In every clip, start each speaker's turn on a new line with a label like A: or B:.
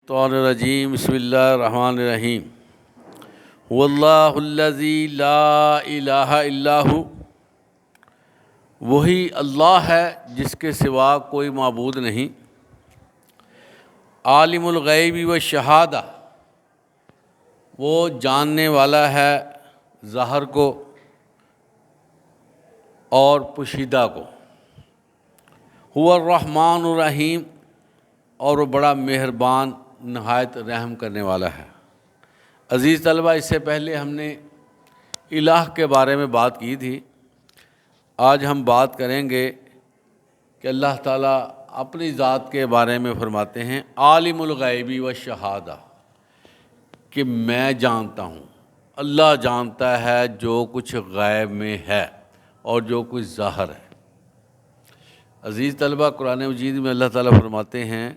A: الرجیم بسم اللہ الرحمن الرحیم واللہ الذی لا الہ الا ہو، وہی اللہ ہے جس کے سوا کوئی معبود نہیں۔ عالم الغیب والشہادہ، وہ جاننے والا ہے ظاہر کو اور پوشیدہ کو۔ هو الرحمن الرحیم، اور وہ بڑا مہربان نہایت رحم کرنے والا ہے۔ عزیز طلبہ، اس سے پہلے ہم نے الہ کے بارے میں بات کی تھی۔ آج ہم بات کریں گے کہ اللہ تعالیٰ اپنی ذات کے بارے میں فرماتے ہیں عالم الغیب والشہادہ، کہ میں جانتا ہوں، اللہ جانتا ہے جو کچھ غیب میں ہے اور جو کچھ ظاہر ہے۔ عزیز طلبہ، قرآن مجید میں اللہ تعالیٰ فرماتے ہیں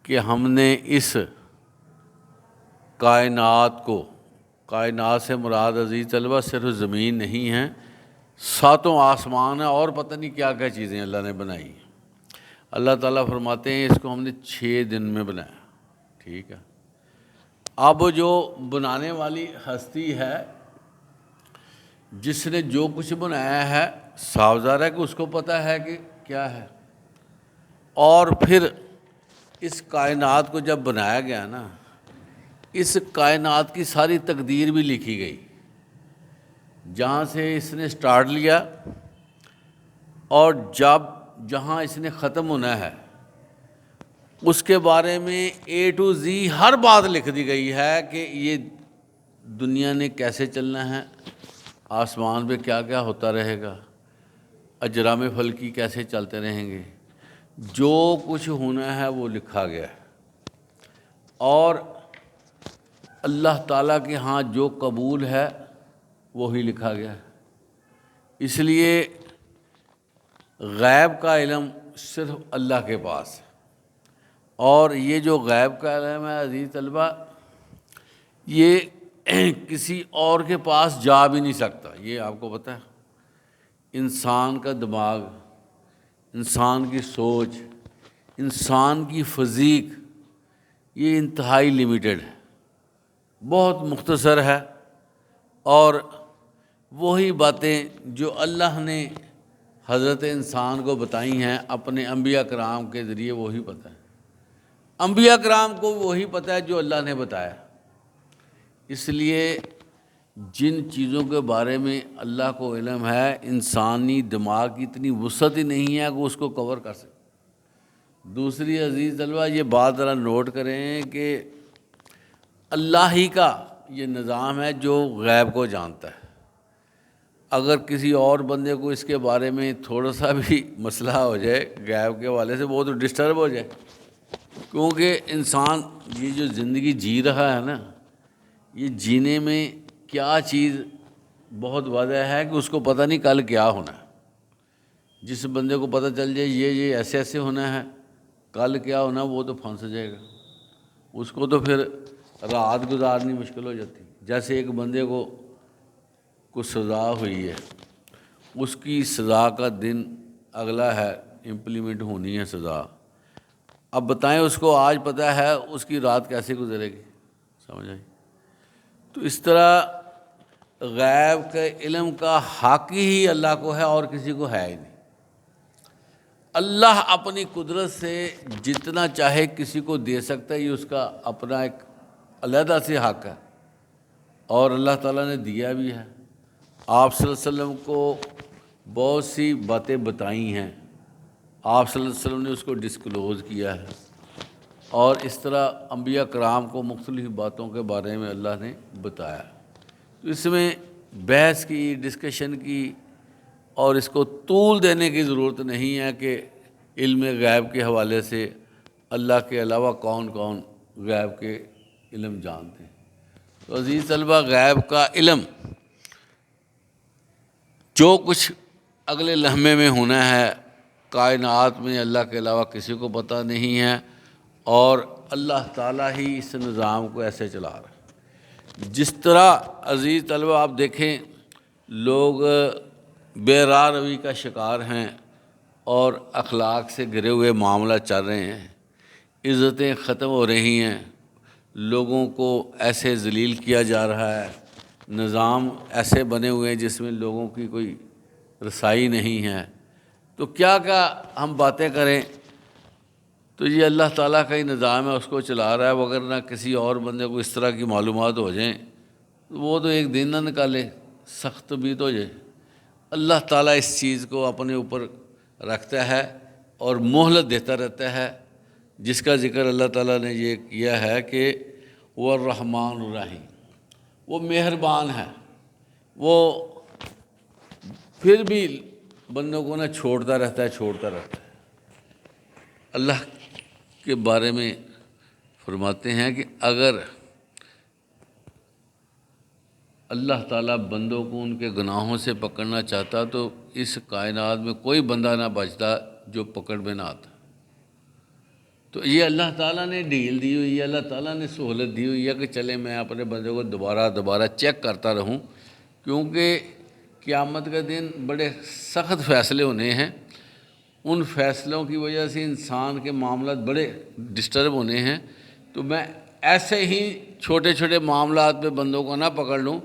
A: کہ ہم نے اس کائنات سے مراد عزیز طلبہ صرف زمین نہیں ہے، ساتوں آسمان ہے اور پتہ نہیں کیا کیا چیزیں اللہ نے بنائی ہیں۔ اللہ تعالیٰ فرماتے ہیں اس کو ہم نے 6 دن میں بنایا، ٹھیک ہے۔ اب جو بنانے والی ہستی ہے، جس نے جو کچھ بنایا ہے، صاف ظاہر ہے کہ اس کو پتہ ہے کہ کیا ہے۔ اور پھر اس کائنات کو جب بنایا گیا نا، اس کائنات کی ساری تقدیر بھی لکھی گئی، جہاں سے اس نے سٹارٹ لیا اور جہاں اس نے ختم ہونا ہے، اس کے بارے میں A to Z ہر بات لکھ دی گئی ہے کہ یہ دنیا نے کیسے چلنا ہے، آسمان پہ کیا کیا ہوتا رہے گا، اجرام فلکی کیسے چلتے رہیں گے، جو کچھ ہونا ہے وہ لکھا گیا ہے۔ اور اللہ تعالیٰ کے ہاں جو قبول ہے وہی لکھا گیا ہے۔ اس لیے غیب کا علم صرف اللہ کے پاس ہے، اور یہ جو غیب کا علم ہے عزیز طلبہ، یہ کسی اور کے پاس جا بھی نہیں سکتا۔ یہ آپ کو پتہ ہے، انسان کا دماغ، انسان کی سوچ، انسان کی فزیک، یہ انتہائی لیمیٹڈ ہے، بہت مختصر ہے، اور وہی باتیں جو اللہ نے حضرت انسان کو بتائی ہیں اپنے انبیاء کرام کے ذریعے، وہی پتہ ہے۔ انبیاء کرام کو وہی پتہ ہے جو اللہ نے بتایا۔ اس لیے جن چیزوں کے بارے میں اللہ کو علم ہے، انسانی دماغ کی اتنی وسعت ہی نہیں ہے کہ اس کو کور کر سکے۔ دوسری عزیز طلبہ، یہ بات ذرا نوٹ کریں کہ اللہ ہی کا یہ نظام ہے جو غیب کو جانتا ہے۔ اگر کسی اور بندے کو اس کے بارے میں تھوڑا سا بھی مسئلہ ہو جائے غیب کے حوالے سے، وہ تو ڈسٹرب ہو جائے، کیونکہ انسان یہ جو زندگی جی رہا ہے نا، یہ جینے میں کیا چیز بہت واضح ہے کہ اس کو پتہ نہیں کل کیا ہونا ہے۔ جس بندے کو پتہ چل جائے یہ ایسے ایسے ہونا ہے، کل کیا ہونا، وہ تو پھنس جائے گا، اس کو تو پھر رات گزارنی مشکل ہو جاتی۔ جیسے ایک بندے کو کچھ سزا ہوئی ہے، اس کی سزا کا دن اگلا ہے، امپلیمنٹ ہونی ہے سزا۔ اب بتائیں اس کو آج پتہ ہے اس کی رات کیسے گزرے گی، سمجھ آئی؟ تو اس طرح غیب کے علم کا حق ہی اللہ کو ہے اور کسی کو ہے ہی نہیں۔ اللہ اپنی قدرت سے جتنا چاہے کسی کو دے سکتا ہے، یہ اس کا اپنا ایک علیحدہ سے حق ہے، اور اللہ تعالیٰ نے دیا بھی ہے۔ آپ صلی اللہ علیہ وسلم کو بہت سی باتیں بتائی ہیں، آپ صلی اللہ علیہ وسلم نے اس کو ڈسکلوز کیا ہے، اور اس طرح انبیاء کرام کو مختلف باتوں کے بارے میں اللہ نے بتایا۔ تو اس میں بحث کی، ڈسکشن کی، اور اس کو طول دینے کی ضرورت نہیں ہے کہ علم غیب کے حوالے سے اللہ کے علاوہ کون کون غیب کے علم جانتے ہیں۔ تو عزیز طلبہ، غیب کا علم جو کچھ اگلے لمحے میں ہونا ہے کائنات میں، اللہ کے علاوہ کسی کو پتہ نہیں ہے، اور اللہ تعالیٰ ہی اس نظام کو ایسے چلا رہا ہے۔ جس طرح عزیز طلبہ آپ دیکھیں، لوگ بے راہ روی کا شکار ہیں اور اخلاق سے گرے ہوئے معاملہ چل رہے ہیں، عزتیں ختم ہو رہی ہیں، لوگوں کو ایسے ذلیل کیا جا رہا ہے، نظام ایسے بنے ہوئے ہیں جس میں لوگوں کی کوئی رسائی نہیں ہے، تو کیا کیا ہم باتیں کریں؟ تو یہ اللہ تعالیٰ کا ہی نظام ہے، اس کو چلا رہا ہے، وگرنہ کسی اور بندے کو اس طرح کی معلومات ہو جائیں وہ تو ایک دن نہ نکالے، سخت بھی تو جائے۔ اللہ تعالیٰ اس چیز کو اپنے اوپر رکھتا ہے اور مہلت دیتا رہتا ہے، جس کا ذکر اللہ تعالیٰ نے یہ کیا ہے کہ وہ الرحمن الرحیم، وہ مہربان ہے، وہ پھر بھی بندوں کو نہ چھوڑتا رہتا ہے۔ اللہ کے بارے میں فرماتے ہیں کہ اگر اللہ تعالیٰ بندوں کو ان کے گناہوں سے پکڑنا چاہتا تو اس کائنات میں کوئی بندہ نہ بچتا جو پکڑ میں نہ آتا۔ تو یہ اللہ تعالیٰ نے ڈیل دی ہوئی ہے، اللہ تعالیٰ نے سہولت دی ہوئی ہے کہ چلے میں اپنے بندے کو دوبارہ چیک کرتا رہوں، کیونکہ قیامت کا دن بڑے سخت فیصلے ہونے ہیں، ان فیصلوں کی وجہ سے انسان کے معاملات بڑے ڈسٹرب ہونے ہیں، تو میں ایسے ہی چھوٹے چھوٹے معاملات پہ بندوں کو نہ پکڑ لوں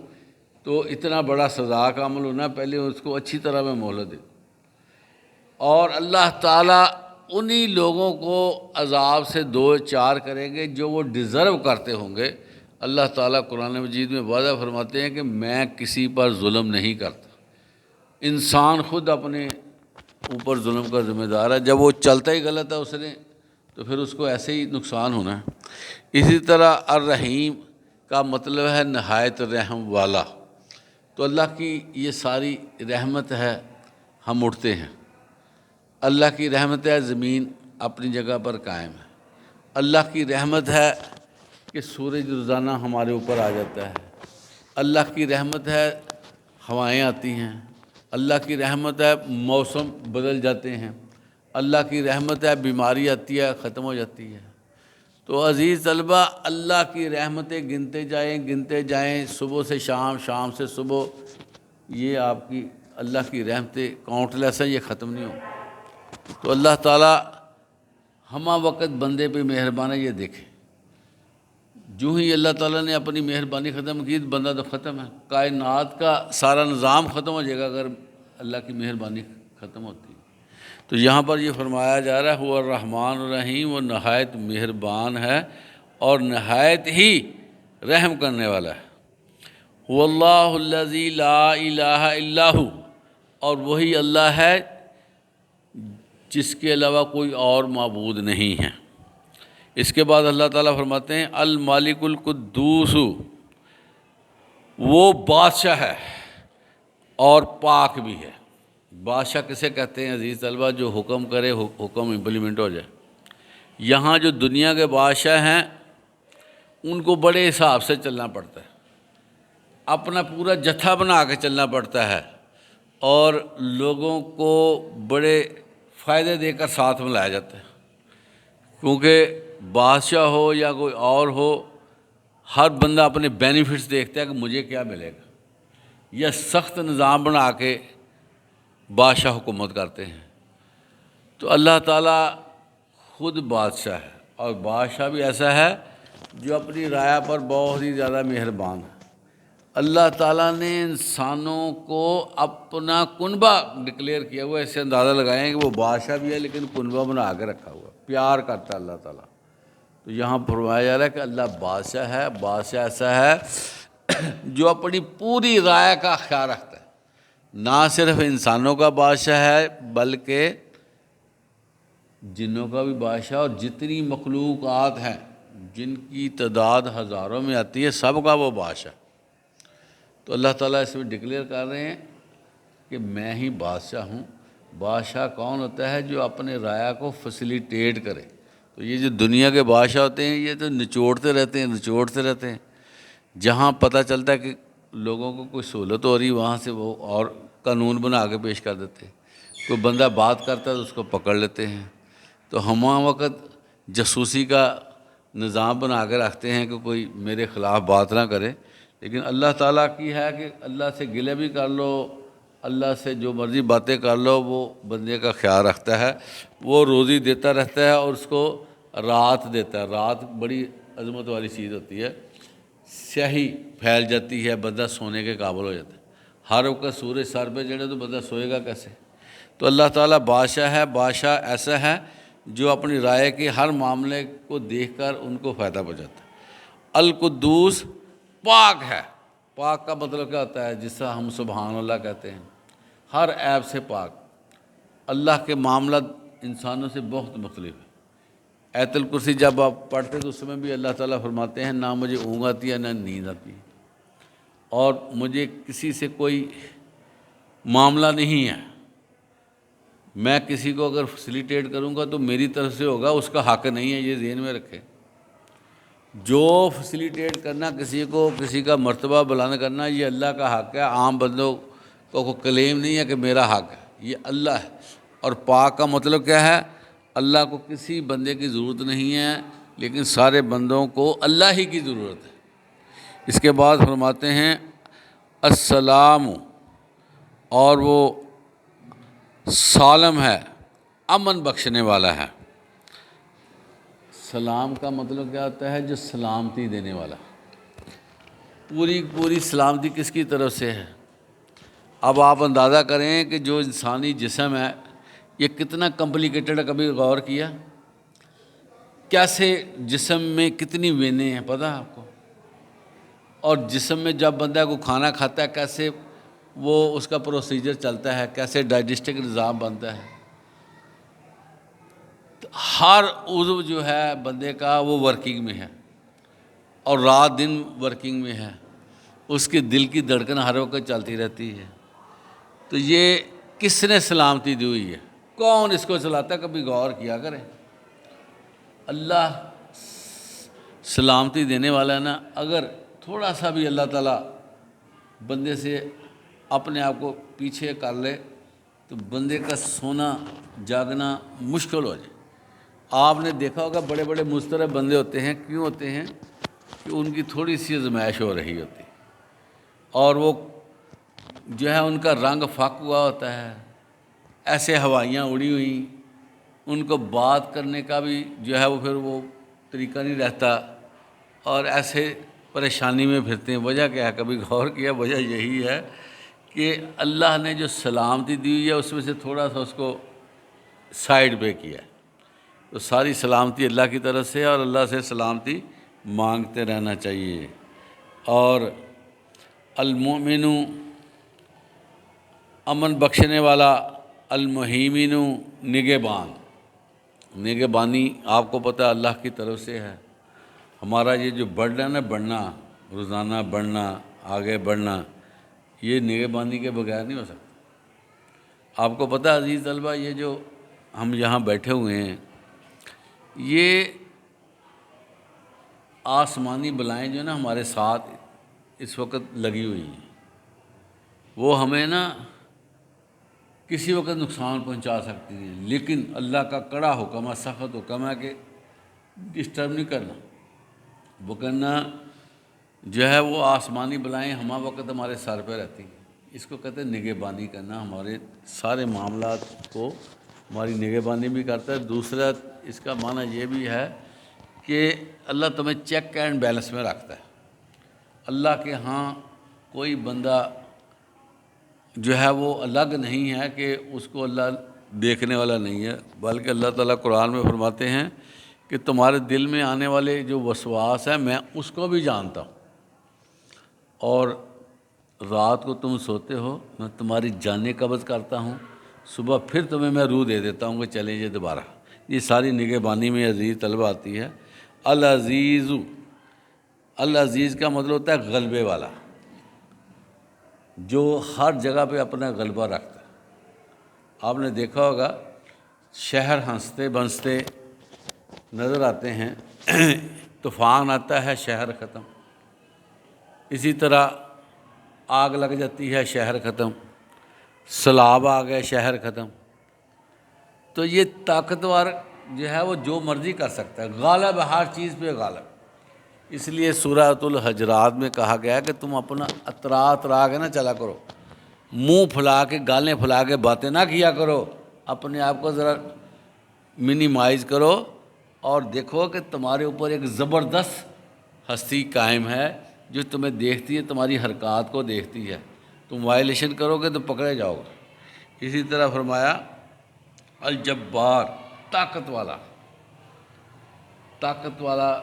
A: تو اتنا بڑا سزا کا عمل ہونا، پہلے اس کو اچھی طرح میں مہلت دے۔ اور اللہ تعالیٰ انہی لوگوں کو عذاب سے دو چار کریں گے جو وہ ڈیزرو کرتے ہوں گے۔ اللہ تعالیٰ قرآن مجید میں واضح فرماتے ہیں کہ میں کسی پر ظلم نہیں کرتا، انسان خود اپنے اوپر ظلم کا ذمہ دار ہے، جب وہ چلتا ہی غلط ہے اس نے تو پھر اس کو ایسے ہی نقصان ہونا ہے۔ اسی طرح الرحیم کا مطلب ہے نہایت رحم والا، تو اللہ کی یہ ساری رحمت ہے، ہم اٹھتے ہیں، اللہ کی رحمت ہے زمین اپنی جگہ پر قائم ہے، اللہ کی رحمت ہے کہ سورج روزانہ ہمارے اوپر آ جاتا ہے، اللہ کی رحمت ہے ہوائیں آتی ہیں، اللہ کی رحمت ہے موسم بدل جاتے ہیں، اللہ کی رحمت ہے بیماری آتی ہے ختم ہو جاتی ہے۔ تو عزیز طلبہ، اللہ کی رحمتیں گنتے جائیں صبح سے شام، شام سے صبح، یہ آپ کی اللہ کی رحمتیں کاؤنٹ لیس ہیں، یہ ختم نہیں ہوں۔ تو اللہ تعالیٰ ہمہ وقت بندے پہ مہربان ہے، یہ دیکھیں، جو ہی اللہ تعالیٰ نے اپنی مہربانی ختم کی بندہ تو ختم ہے، کائنات کا سارا نظام ختم ہو جائے گا اگر اللہ کی مہربانی ختم ہوتی ہے۔ تو یہاں پر یہ فرمایا جا رہا ہے وہ الرحمن الرحیم، وہ نہایت مہربان ہے اور نہایت ہی رحم کرنے والا ہے۔ هو اللہ الذی لا الہ الا ہو، اور وہی اللہ ہے جس کے علاوہ کوئی اور معبود نہیں ہے۔ اس کے بعد اللہ تعالیٰ فرماتے ہیں المالک القدوس، وہ بادشاہ ہے اور پاک بھی ہے۔ بادشاہ کسے کہتے ہیں عزیز طلبہ؟ جو حکم کرے، حکم امپلیمنٹ ہو جائے۔ یہاں جو دنیا کے بادشاہ ہیں ان کو بڑے حساب سے چلنا پڑتا ہے، اپنا پورا جتھا بنا کے چلنا پڑتا ہے، اور لوگوں کو بڑے فائدے دے کر ساتھ میں لایا جاتا ہے، کیونکہ بادشاہ ہو یا کوئی اور ہو، ہر بندہ اپنے بینیفٹس دیکھتا ہے کہ مجھے کیا ملے گا۔ یہ سخت نظام بنا کے بادشاہ حکومت کرتے ہیں۔ تو اللہ تعالیٰ خود بادشاہ ہے، اور بادشاہ بھی ایسا ہے جو اپنی رعایا پر بہت ہی زیادہ مہربان ہے۔ اللہ تعالیٰ نے انسانوں کو اپنا کنبہ ڈکلیئر کیا ہوا ہے، اس سے اندازہ لگائیں کہ وہ بادشاہ بھی ہے لیکن کنبہ بنا کے رکھا ہوا ہے، پیار کرتا ہے اللہ تعالیٰ۔ تو یہاں فرمایا جا رہا ہے کہ اللہ بادشاہ ہے، بادشاہ ایسا ہے جو اپنی پوری رعایا کا خیال رکھتا ہے، نہ صرف انسانوں کا بادشاہ ہے بلکہ جنوں کا بھی بادشاہ، اور جتنی مخلوقات ہیں جن کی تعداد ہزاروں میں آتی ہے سب کا وہ بادشاہ۔ تو اللہ تعالیٰ اس میں ڈکلیئر کر رہے ہیں کہ میں ہی بادشاہ ہوں۔ بادشاہ کون ہوتا ہے؟ جو اپنے رعایا کو فیسیلیٹیٹ کرے۔ تو یہ جو دنیا کے بادشاہ ہوتے ہیں یہ تو نچوڑتے رہتے ہیں، جہاں پتہ چلتا ہے کہ لوگوں کو کوئی سہولت ہو رہی وہاں سے وہ اور قانون بنا کے پیش کر دیتے ہیں، کوئی بندہ بات کرتا ہے تو اس کو پکڑ لیتے ہیں۔ تو ہم وقت جاسوسی کا نظام بنا کے رکھتے ہیں کہ کوئی میرے خلاف بات نہ کرے، لیکن اللہ تعالیٰ کی ہے کہ اللہ سے گلے بھی کر لو، اللہ سے جو مرضی باتیں کر لو، وہ بندے کا خیال رکھتا ہے، وہ روزی دیتا رہتا ہے اور اس کو رات دیتا ہے۔ رات بڑی عظمت والی چیز ہوتی ہے، سیاہی پھیل جاتی ہے، بندہ سونے کے قابل ہو جاتا ہے۔ ہر وقت سورج سر پہ چڑھے تو بندہ سوئے گا کیسے؟ تو اللہ تعالیٰ بادشاہ ہے، بادشاہ ایسا ہے جو اپنی رائے کے ہر معاملے کو دیکھ کر ان کو فائدہ پہنچاتا ہے۔ القدوس پاک ہے۔ پاک کا مطلب کیا ہوتا ہے؟ جس طرح ہم سبحان اللہ کہتے ہیں، ہر عیب سے پاک۔ اللہ کے معاملات انسانوں سے بہت مختلف ہے۔ آیت الکرسی جب آپ پڑھتے تو اس میں بھی اللہ تعالیٰ فرماتے ہیں نہ مجھے اونگ آتی ہے نہ نیند آتی ہے، اور مجھے کسی سے کوئی معاملہ نہیں ہے۔ میں کسی کو اگر فیسیلیٹیٹ کروں گا تو میری طرف سے ہوگا، اس کا حق نہیں ہے، یہ ذہن میں رکھیں۔ جو فیسیلیٹیٹ کرنا کسی کو، کسی کا مرتبہ بلند کرنا، یہ اللہ کا حق ہے۔ عام بندوں کو کوئی کلیم نہیں ہے کہ میرا حق ہے، یہ اللہ ہے۔ اور پاک کا مطلب کیا ہے؟ اللہ کو کسی بندے کی ضرورت نہیں ہے، لیکن سارے بندوں کو اللہ ہی کی ضرورت ہے۔ اس کے بعد فرماتے ہیں السلام، اور وہ سالم ہے، امن بخشنے والا ہے۔ سلام کا مطلب کیا ہوتا ہے؟ جو سلامتی دینے والا۔ پوری سلامتی کس کی طرف سے ہے؟ اب آپ اندازہ کریں کہ جو انسانی جسم ہے یہ کتنا کمپلیکیٹڈ ہے، کبھی غور کیا؟ کیسے جسم میں کتنی وینیں ہیں، پتہ ہے آپ کو؟ اور جسم میں جب بندہ کو کھانا کھاتا ہے کیسے وہ اس کا پروسیجر چلتا ہے، کیسے ڈائجسٹک نظام بنتا ہے۔ ہر عضو جو ہے بندے کا وہ ورکنگ میں ہے، اور رات دن ورکنگ میں ہے۔ اس کے دل کی دھڑکن ہر وقت چلتی رہتی ہے۔ تو یہ کس نے سلامتی دی ہوئی ہے؟ کون اس کو چلاتا ہے؟ کبھی غور کیا کریں۔ اللہ سلامتی دینے والا ہے نا۔ اگر تھوڑا سا بھی اللہ تعالیٰ بندے سے اپنے آپ کو پیچھے کر لے تو بندے کا سونا جاگنا مشکل ہو جائے۔ آپ نے دیکھا ہوگا بڑے بڑے مضطرب بندے ہوتے ہیں، کیوں ہوتے ہیں؟ کہ ان کی تھوڑی سی آزمائش ہو رہی ہوتی، اور وہ جو ہے ان کا رنگ فاق ہوا ہوتا ہے، ایسے ہوائیاں اڑی ہوئی، ان کو بات کرنے کا بھی جو ہے وہ پھر وہ طریقہ نہیں رہتا، اور ایسے پریشانی میں پھرتے ہیں۔ وجہ کیا ہے؟ کبھی غور کیا؟ وجہ یہی ہے کہ اللہ نے جو سلامتی دی ہوئی ہے اس میں سے تھوڑا سا اس کو سائڈ پہ کیا ہے۔ تو ساری سلامتی اللہ کی طرف سے، اور اللہ سے سلامتی مانگتے رہنا چاہیے۔ اور المؤمن، امن بخشنے والا، المہیمن، نگہبان۔ نگہبانی آپ کو پتہ ہے اللہ کی طرف سے ہے۔ ہمارا یہ جو بڑھنا ہے نا، بڑھنا، روزانہ بڑھنا، آگے بڑھنا، یہ نگہبانی کے بغیر نہیں ہو سکتا۔ آپ کو پتہ ہے عزیز طلبہ، یہ جو ہم یہاں بیٹھے ہوئے ہیں، یہ آسمانی بلائیں جو ہے نا ہمارے ساتھ اس وقت لگی ہوئی ہیں، وہ ہمیں نا کسی وقت نقصان پہنچا سکتی ہیں، لیکن اللہ کا کڑا حکم ہے، سخت حکم ہے کہ ڈسٹرب نہیں کرنا۔ وہ کرنا جو ہے وہ آسمانی بلائیں ہمہ وقت ہمارے سر پہ رہتی ہیں، اس کو کہتے ہیں نگہبانی کرنا۔ ہمارے سارے معاملات کو ہماری نگہبانی بھی کرتا ہے۔ دوسرا اس کا معنی یہ بھی ہے کہ اللہ تمہیں چیک اینڈ بیلنس میں رکھتا ہے۔ اللہ کے ہاں کوئی بندہ جو ہے وہ الگ نہیں ہے کہ اس کو اللہ دیکھنے والا نہیں ہے، بلکہ اللہ تعالیٰ قرآن میں فرماتے ہیں کہ تمہارے دل میں آنے والے جو وسواس ہیں میں اس کو بھی جانتا ہوں، اور رات کو تم سوتے ہو میں تمہاری جانیں قبض کرتا ہوں، صبح پھر تمہیں میں روح دے دیتا ہوں کہ چلیں یہ دوبارہ۔ یہ ساری نگہبانی میں عزیز طلبہ آتی ہے۔ العزیز، العزیز کا مطلب ہوتا ہے غلبے والا، جو ہر جگہ پہ اپنا غلبہ رکھتا ہے۔ آپ نے دیکھا ہوگا شہر ہنستے بنستے نظر آتے ہیں، طوفان آتا ہے شہر ختم، اسی طرح آگ لگ جاتی ہے شہر ختم، سیلاب آ گئے شہر ختم۔ تو یہ طاقتور جو ہے وہ جو مرضی کر سکتا ہے، غالب ہے ہر چیز پہ غالب۔ اس لیے سورۃ الحجرات میں کہا گیا ہے کہ تم اپنا اترا کے نہ چلا کرو، منہ پھلا کے گالیں پھلا کے باتیں نہ کیا کرو، اپنے آپ کو ذرا منیمائز کرو اور دیکھو کہ تمہارے اوپر ایک زبردست ہستی قائم ہے جو تمہیں دیکھتی ہے، تمہاری حرکات کو دیکھتی ہے، تم وائلیشن کرو گے تو پکڑے جاؤ گے۔ اسی طرح فرمایا الجبار، طاقت والا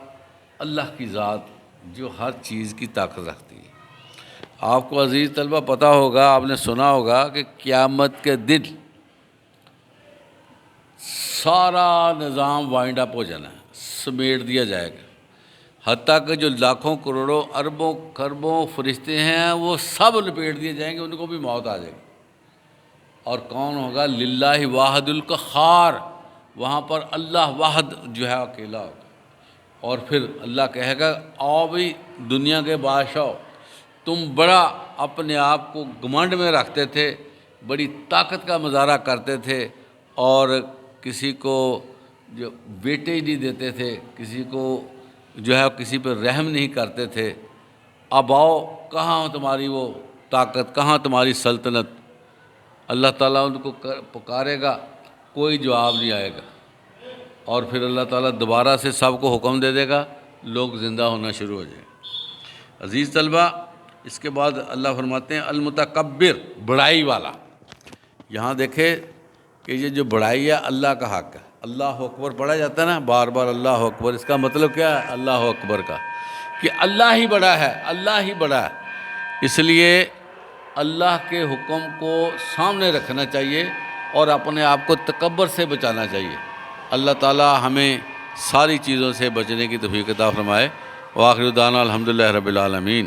A: اللہ کی ذات جو ہر چیز کی طاقت رکھتی ہے۔ آپ کو عزیز طلبہ پتہ ہوگا، آپ نے سنا ہوگا کہ قیامت کے دن سارا نظام وائنڈ اپ ہو جانا ہے، سمیٹ دیا جائے گا، حتیٰ کہ جو لاکھوں کروڑوں اربوں خربوں فرشتے ہیں وہ سب لپیٹ دیے جائیں گے، ان کو بھی موت آ جائے گی۔ اور کون ہوگا؟ للہ واحد القہار، وہاں پر اللہ واحد جو ہے اکیلا ہوگا۔ اور پھر اللہ کہے گا آؤ بھی دنیا کے بادشاہ، تم بڑا اپنے آپ کو گھمنڈ میں رکھتے تھے، بڑی طاقت کا مظاہرہ کرتے تھے، اور کسی کو جو بیٹے ہی نہیں دیتے تھے، کسی کو جو ہے کسی پہ رحم نہیں کرتے تھے۔ اب آؤ، کہاں تمہاری وہ طاقت، کہاں تمہاری سلطنت؟ اللہ تعالیٰ ان کو پکارے گا، کوئی جواب نہیں آئے گا، اور پھر اللہ تعالیٰ دوبارہ سے سب کو حکم دے دے گا، لوگ زندہ ہونا شروع ہو جائیں۔ عزیز طلبہ، اس کے بعد اللہ فرماتے ہیں المتکبر، بڑائی والا۔ یہاں دیکھے کہ یہ جو بڑائی ہے اللہ کا حق ہے۔ اللہ اکبر پڑھا جاتا ہے نا بار بار، اللہ اکبر، اس کا مطلب کیا ہے اللہ اکبر کا؟ کہ اللہ ہی بڑا ہے، اللہ ہی بڑا ہے۔ اس لیے اللہ کے حکم کو سامنے رکھنا چاہیے اور اپنے آپ کو تکبر سے بچانا چاہیے۔ اللہ تعالی ہمیں ساری چیزوں سے بچنے کی توفیق عطا فرمائے۔ وآخر دعوانا الحمدللہ رب العالمین۔